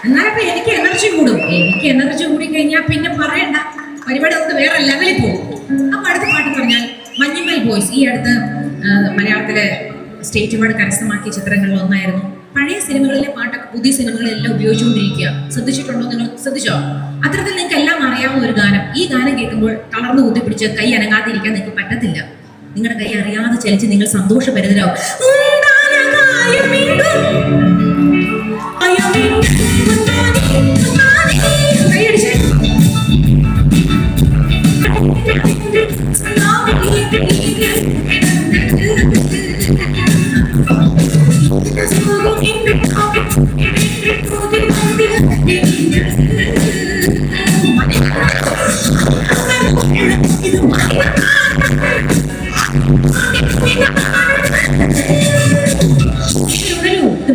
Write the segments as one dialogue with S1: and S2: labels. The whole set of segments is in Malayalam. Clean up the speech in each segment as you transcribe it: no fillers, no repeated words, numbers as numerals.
S1: എന്നാലപ്പോ എനിക്ക് എനർജി കൂടും. എനിക്ക് എനർജി കൂടി കഴിഞ്ഞാൽ പിന്നെ പറയണ്ട, പരിപാടി നമുക്ക് വേറെ ലെവലിൽ പോകും. അപ്പൊ അടുത്ത പാട്ട് പറഞ്ഞാൽ മഞ്ഞുമൽ ബോയ്സ്. ഈ അടുത്ത് മലയാളത്തിലെ സ്റ്റേറ്റ് അവാർഡ് കരസ്ഥമാക്കിയ ചിത്രങ്ങളിൽ ഒന്നായിരുന്നു. പഴയ സിനിമകളിലെ പാട്ടൊക്കെ പുതിയ സിനിമകളെല്ലാം ഉപയോഗിച്ചുകൊണ്ടിരിക്കുക. ശ്രദ്ധിച്ചിട്ടുണ്ടോ? നിങ്ങൾ ശ്രദ്ധിച്ചോ? അത്തരത്തിൽ നിങ്ങൾക്ക് എല്ലാം അറിയാവുന്ന ഒരു ഗാനം. ഈ ഗാനം കേൾക്കുമ്പോൾ തളർന്നു കുത്തിപ്പിടിച്ച് കൈ അനങ്ങാതിരിക്കാൻ നിങ്ങൾക്ക് പറ്റത്തില്ല. നിങ്ങളുടെ കൈ അറിയാതെ ചലിച്ച് നിങ്ങൾ സന്തോഷഭരിതരാവും.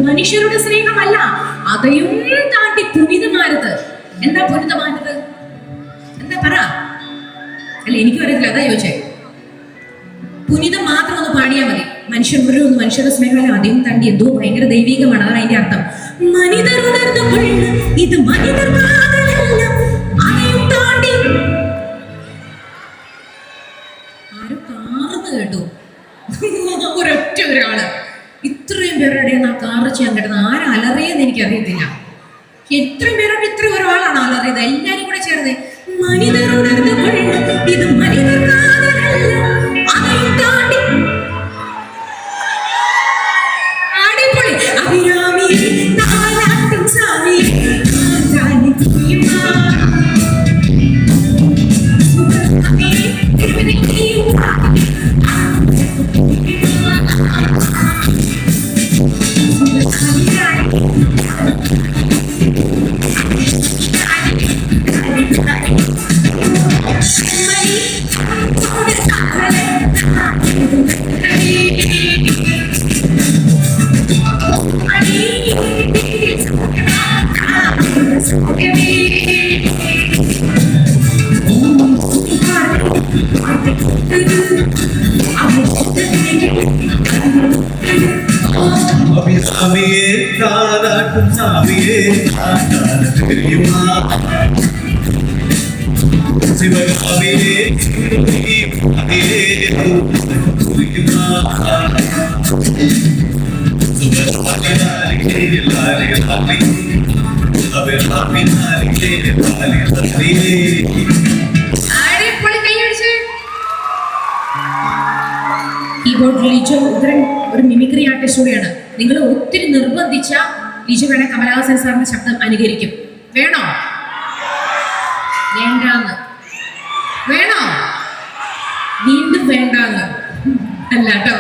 S1: മനുഷ്യരുടെ സ്നേഹമല്ല, അതെയും താണ്ടി പുനിതമാനത്. എന്താ പുനിതമാനത്? എന്താ പറ? അല്ല, എനിക്കും അറിയത്തില്ല, അതാ ചോദിച്ചേ. പുനിതം മാത്രം ഒന്ന് പാടിയാൽ മതി. മനുഷ്യരുടെ ഒന്ന് മനുഷ്യരുടെ സ്നേഹമല്ല, അതെയും താണ്ടി എന്തോ ഭയങ്കര ദൈവികമാണ്. അതാണ് അതിന്റെ അർത്ഥം. ഇത് മനിതർ ആരും കാർന്ന് കേട്ടു. ഒരൊറ്റ ഒരാള് ഇത്രയും പേരുടെ ആ കാറ് ചെയ്യാൻ കിട്ടുന്ന ആരും അലറിയെന്ന് എനിക്കറിയത്തില്ല. എത്രയും പേരോട് ഇത്ര ഒരാളാണ് അലറിയത്. എല്ലാരും കൂടെ ചേർന്ന് ഇത് അടിപൊളി. അഭിരാമി സാമി
S2: சாமியே தாராட்டும் சாமியே தெரியுமா சிவகாமியே புரியுமா
S1: കീബോർഡ് ലിജോ ഉഗ്രൻ ഒരു മിമിക്രി ആർട്ടിസ്റ്റ് കൂടിയാണ്. നിങ്ങൾ ഒത്തിരി നിർബന്ധിച്ച ലിജോ വേണേ കമലഹാസൻ സാറിന്റെ ശബ്ദം അനുകരിക്കും. വേണോ? വേണ്ടാന്ന്. വേണോ? വീണ്ടും വേണ്ടാന്ന്. അല്ല കേട്ടോ.